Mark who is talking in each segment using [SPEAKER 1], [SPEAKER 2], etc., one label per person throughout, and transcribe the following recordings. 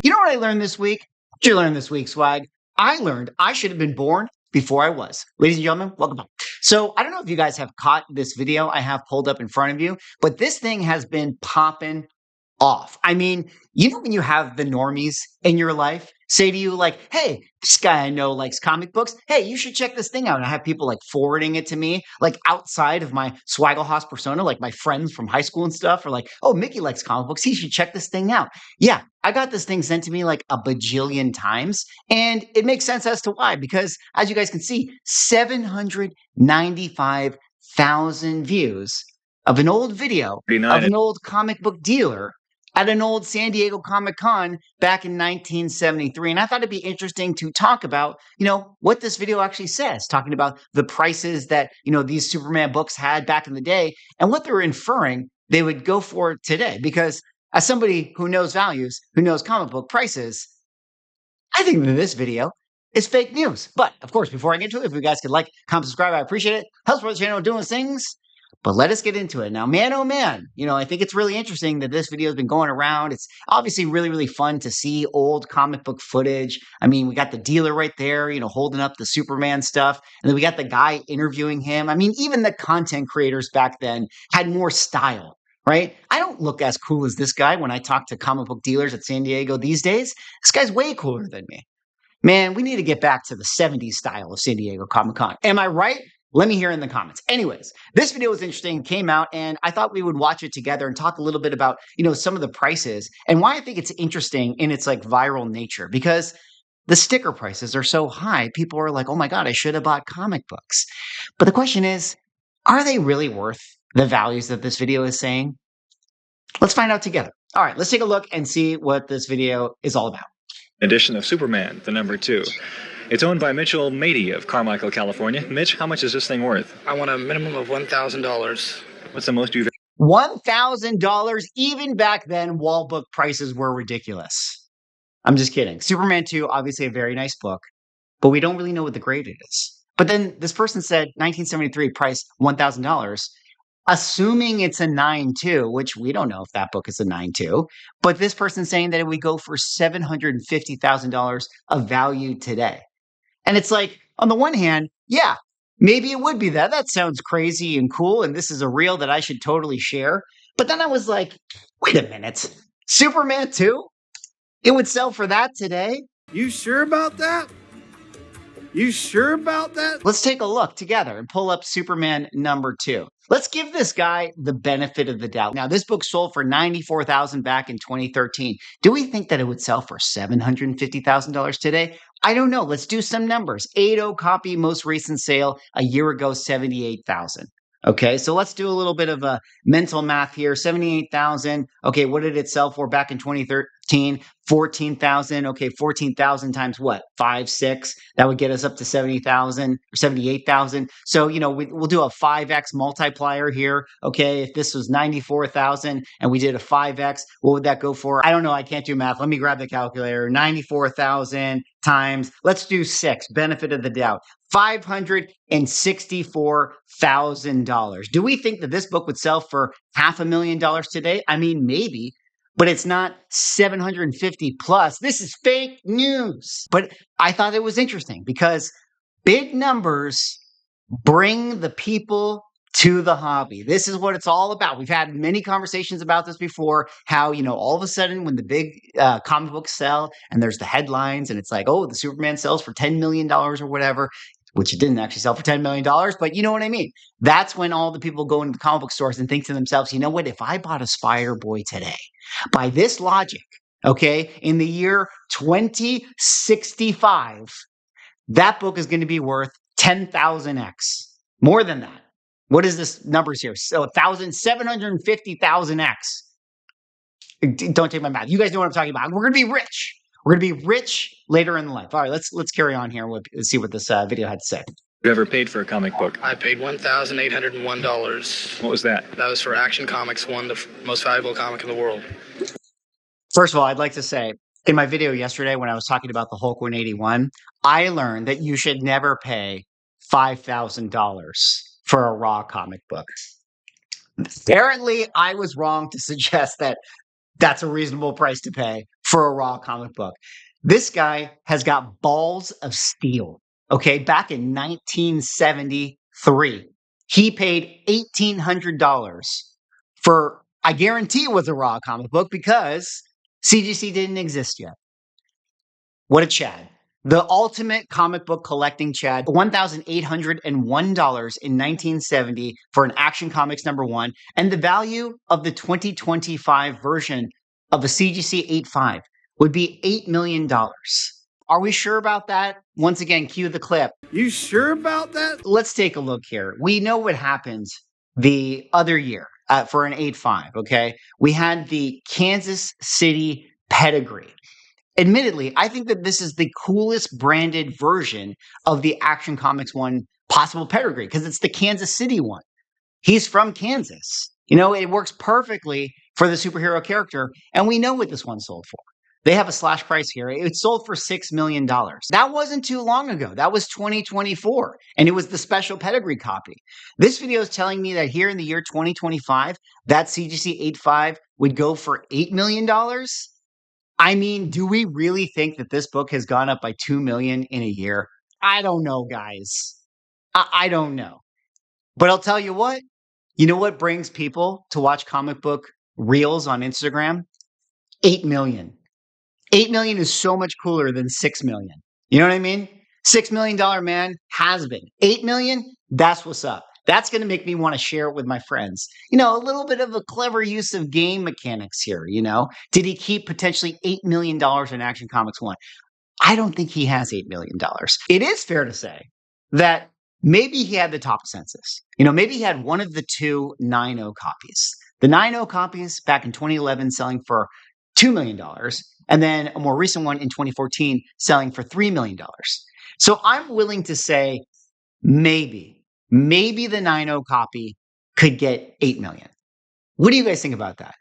[SPEAKER 1] You know what I learned this week? What did you learn this week, Swag? I learned I should have been born before I was. Ladies and gentlemen, welcome back. So I don't know if you guys have caught this video I have pulled up in front of you, but this thing has been popping off. I mean, you know when you have the normies in your life say to you like, "Hey, this guy I know likes comic books. Hey, you should check this thing out." And I have people like forwarding it to me, like outside of my Swaggle persona, like my friends from high school and stuff, or like, "Oh, Mickey likes comic books. He should check this thing out." Yeah, I got this thing sent to me like a bajillion times, and it makes sense as to why. Because as you guys can see, 795,000 views of an old video of an old comic book dealer at an old San Diego Comic-Con back in 1973. And I thought it'd be interesting to talk about, what this video actually says, talking about the prices that, these Superman books had back in the day and what they're inferring they would go for today. Because as somebody who knows values, who knows comic book prices, I think that this video is fake news. But of course, before I get to it, if you guys could like, comment, subscribe, I appreciate it. Helps for the channel doing things. But let us get into it. Now, man, oh man, I think it's really interesting that this video has been going around. It's obviously really, really fun to see old comic book footage. I mean, we got the dealer right there, holding up the Superman stuff. And then we got the guy interviewing him. I mean, even the content creators back then had more style, right? I don't look as cool as this guy when I talk to comic book dealers at San Diego these days. This guy's way cooler than me. Man, we need to get back to the 70s style of San Diego Comic-Con. Am I right? Let me hear in the comments. Anyways, this video was interesting, came out, and I thought we would watch it together and talk a little bit about, some of the prices and why I think it's interesting in its like viral nature, because the sticker prices are so high. People are like, "Oh my God, I should have bought comic books." But the question is, are they really worth the values that this video is saying? Let's find out together. All right, let's take a look and see what this video is all about.
[SPEAKER 2] Edition of Superman, the #2. It's owned by Mitchell Mady of Carmichael, California. Mitch, how much is this thing worth?
[SPEAKER 3] I want a minimum of $1,000.
[SPEAKER 2] What's the most you've
[SPEAKER 1] $1,000. Even back then, wall book prices were ridiculous. I'm just kidding. Superman 2, obviously a very nice book, but we don't really know what the grade it is. But then this person said 1973 price $1,000, assuming it's a 9.2, which we don't know if that book is a 9.2. But this person's saying that it would go for $750,000 of value today. And it's like, on the one hand, yeah, maybe it would be that. That sounds crazy and cool, and this is a reel that I should totally share. But then I was like, wait a minute. Superman 2? It would sell for that today?
[SPEAKER 3] You sure about that? You sure about that?
[SPEAKER 1] Let's take a look together and pull up Superman #2. Let's give this guy the benefit of the doubt. Now, this book sold for $94,000 back in 2013. Do we think that it would sell for $750,000 today? I don't know. Let's do some numbers. 8.0 copy, most recent sale a year ago, 78,000. Okay, so let's do a little bit of a mental math here. 78,000. Okay, what did it sell for back in 2013? 14,000. Okay, 14,000 times what? 5, 6. That would get us up to 70,000 or 78,000. So, we'll do a 5x multiplier here. Okay, if this was 94,000 and we did a 5x, what would that go for? I don't know. I can't do math. Let me grab the calculator. 94,000 times, let's do 6, benefit of the doubt. $564,000. Do we think that this book would sell for $500,000 today? I mean, maybe, but it's not 750 plus. This is fake news. But I thought it was interesting because big numbers bring the people to the hobby. This is what it's all about. We've had many conversations about this before, how, all of a sudden when the big comic books sell and there's the headlines and it's like, oh, the Superman sells for $10 million or whatever, which it didn't actually sell for $10 million, but you know what I mean? That's when all the people go into the comic book stores and think to themselves, you know what, if I bought a Spider-Boy today, by this logic, okay, in the year 2065, that book is going to be worth 10,000x. More than that. What is this numbers here? So 750,000x. Don't take my math. You guys know what I'm talking about. We're going to be rich. We're going to be rich later in life. All right, let's carry on here. Let's see what this video had to say.
[SPEAKER 2] you ever paid for a comic book?
[SPEAKER 3] I paid $1,801.
[SPEAKER 2] What was that?
[SPEAKER 3] That was for Action Comics 1, the most valuable comic in the world.
[SPEAKER 1] First of all, I'd like to say, in my video yesterday when I was talking about the Hulk 181, I learned that you should never pay $5,000 for a raw comic book. Apparently, I was wrong to suggest that that's a reasonable price to pay for a raw comic book. This guy has got balls of steel. Okay, back in 1973, he paid $1,800 for, I guarantee it was a raw comic book because CGC didn't exist yet. What a Chad. The ultimate comic book collecting Chad, $1,801 in 1970 for an Action Comics #1, and the value of the 2025 version of a CGC 85 would be $8 million. Are we sure about that? Once again, cue the clip.
[SPEAKER 3] You sure about that?
[SPEAKER 1] Let's take a look here. We know what happened the other year for an 85, okay? We had the Kansas City pedigree. Admittedly, I think that this is the coolest branded version of the Action Comics 1 possible pedigree because it's the Kansas City one. He's from Kansas. You know, it works perfectly for the superhero character, and we know what this one sold for. They have a slash price here. It sold for $6 million. That wasn't too long ago. That was 2024, and it was the special pedigree copy. This video is telling me that here in the year 2025, that CGC 85 would go for $8 million? I mean, do we really think that this book has gone up by 2 million in a year? I don't know, guys. I don't know. But I'll tell you what. You know what brings people to watch comic book reels on Instagram? 8 million. 8 million is so much cooler than 6 million. You know what I mean? $6 million man has been. 8 million, that's what's up. That's going to make me want to share it with my friends. You know, a little bit of a clever use of game mechanics here, you know? Did he keep potentially $8 million in Action Comics 1? I don't think he has $8 million. It is fair to say that maybe he had the top census. You know, maybe he had one of the two 9.0 copies. The 9.0 copies back in 2011 selling for $2 million, and then a more recent one in 2014 selling for $3 million. So I'm willing to say maybe the 9.0 copy could get 8 million. What do you guys think about that?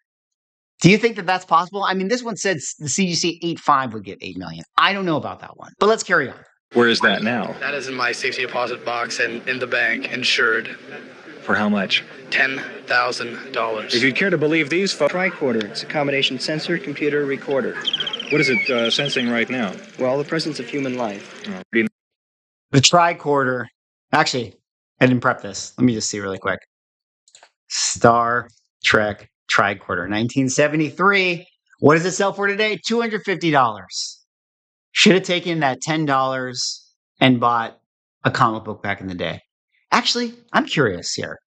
[SPEAKER 1] Do you think that that's possible? I mean, this one said the CGC 85 would get 8 million. I don't know about that one, but let's carry on.
[SPEAKER 2] Where is that now?
[SPEAKER 4] That is in my safety deposit box and in the bank, insured.
[SPEAKER 2] For how much?
[SPEAKER 4] $10,000.
[SPEAKER 2] If you'd care to believe these folks.
[SPEAKER 5] Tricorder. It's a combination sensor, computer, recorder.
[SPEAKER 2] What is it sensing right now?
[SPEAKER 5] Well, the presence of human life.
[SPEAKER 1] The tricorder. Actually, I didn't prep this. Let me just see really quick. Star Trek tricorder, 1973. What does it sell for today? $250. Should have taken that $10 and bought a comic book back in the day. Actually, I'm curious here.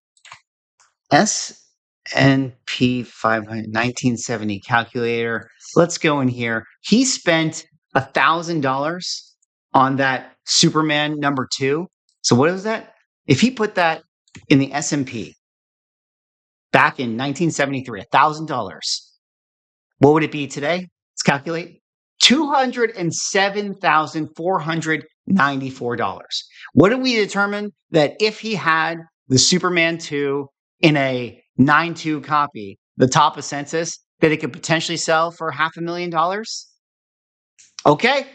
[SPEAKER 1] S&P 500, 1970 calculator. Let's go in here. He spent $1,000 on that Superman #2. So what is that? If he put that in the S&P back in 1973, $1,000, what would it be today? Let's calculate. $207,494. What did we determine? That if he had the Superman 2 in a 9.2 copy, the top of census, that it could potentially sell for $500,000? Okay,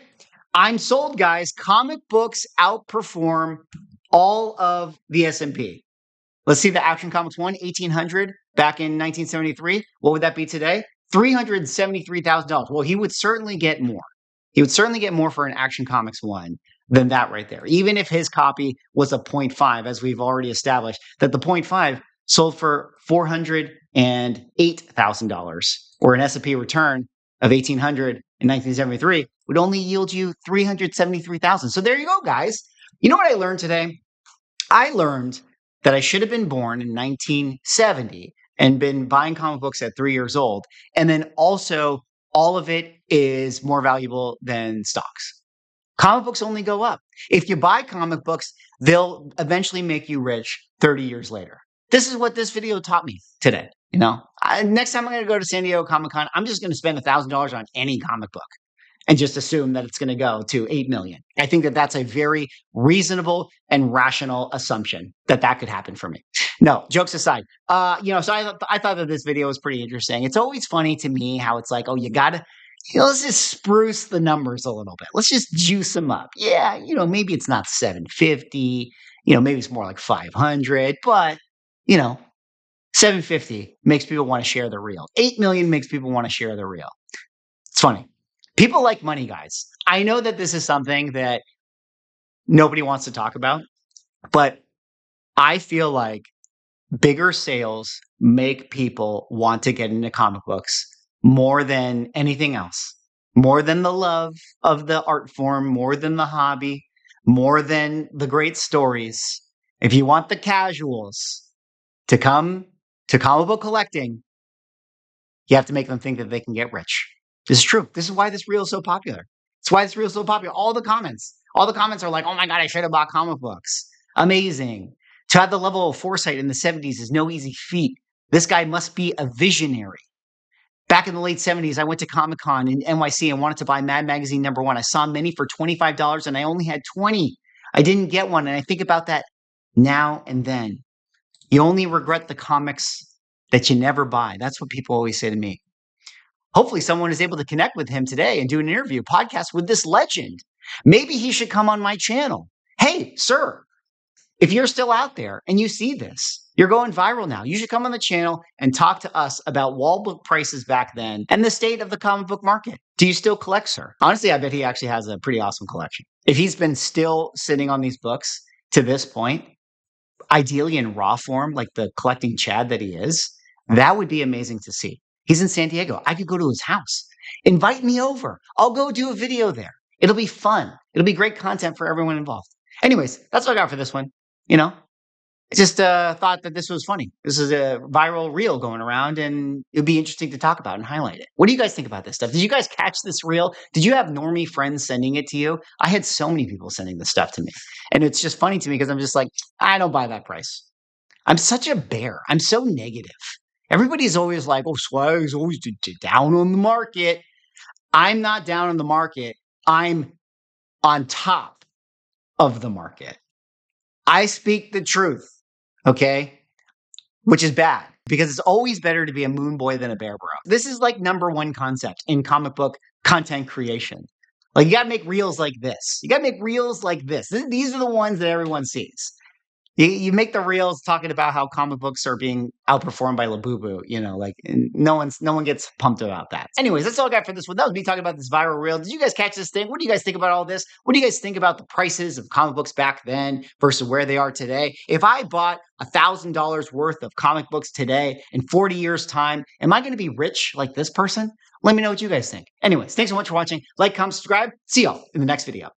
[SPEAKER 1] I'm sold, guys. Comic books outperform all of the S&P. Let's see the Action Comics 1, 1,800 back in 1973. What would that be today? $373,000. Well, he would certainly get more. He would certainly get more for an Action Comics 1 than that right there. Even if his copy was a 0.5, as we've already established, that the 0.5 sold for $408,000, or an S&P return of 1,800 in 1973 would only yield you $373,000. So there you go, guys. You know what I learned today? I learned that I should have been born in 1970 and been buying comic books at 3 years old. And then also, all of it is more valuable than stocks. Comic books only go up. If you buy comic books, they'll eventually make you rich 30 years later. This is what this video taught me today. You know, next time I'm going to go to San Diego Comic-Con, I'm just going to spend $1,000 on any comic book and just assume that it's going to go to 8 million. I think that that's a very reasonable and rational assumption that could happen for me. No, jokes aside, so I thought that this video was pretty interesting. It's always funny to me how it's like, oh, you got to, let's just spruce the numbers a little bit. Let's just juice them up. Yeah, maybe it's not 750, maybe it's more like 500, but, 750 makes people want to share the reel. 8 million makes people want to share the reel. It's funny. People like money, guys. I know that this is something that nobody wants to talk about, but I feel like bigger sales make people want to get into comic books more than anything else, more than the love of the art form, more than the hobby, more than the great stories. If you want the casuals to come to comic book collecting, you have to make them think that they can get rich. This is true. This is why this reel is so popular. It's why this reel is so popular. All the comments are like, oh my God, I should have bought comic books. Amazing. To have the level of foresight in the 70s is no easy feat. This guy must be a visionary. Back in the late 70s, I went to Comic Con in NYC and wanted to buy Mad Magazine #1. I saw many for $25 and I only had 20. I didn't get one. And I think about that now and then. You only regret the comics that you never buy. That's what people always say to me. Hopefully someone is able to connect with him today and do an interview podcast with this legend. Maybe he should come on my channel. Hey, sir, if you're still out there and you see this, you're going viral now. You should come on the channel and talk to us about wall book prices back then and the state of the comic book market. Do you still collect, sir? Honestly, I bet he actually has a pretty awesome collection. If he's been still sitting on these books to this point, ideally in raw form, like the collecting Chad that he is, that would be amazing to see. He's in San Diego. I could go to his house. Invite me over. I'll go do a video there. It'll be fun. It'll be great content for everyone involved. Anyways, that's what I got for this one. I just thought that this was funny. This is a viral reel going around, and it'd be interesting to talk about and highlight it. What do you guys think about this stuff? Did you guys catch this reel? Did you have normie friends sending it to you? I had so many people sending this stuff to me. And it's just funny to me because I'm just like, I don't buy that price. I'm such a bear. I'm so negative. Everybody's always like, oh, Swag's always down on the market. I'm not down on the market. I'm on top of the market. I speak the truth, okay? Which is bad because it's always better to be a moon boy than a bear bro. This is like #1 concept in comic book content creation. Like, you got to make reels like this. You got to make reels like this. These are the ones that everyone sees. You make the reels talking about how comic books are being outperformed by Labubu, no one gets pumped about that. Anyways, that's all I got for this one. That was me talking about this viral reel. Did you guys catch this thing? What do you guys think about all this? What do you guys think about the prices of comic books back then versus where they are today? If I bought $1,000 worth of comic books today in 40 years' time, am I going to be rich like this person? Let me know what you guys think. Anyways, thanks so much for watching. Like, comment, subscribe. See y'all in the next video.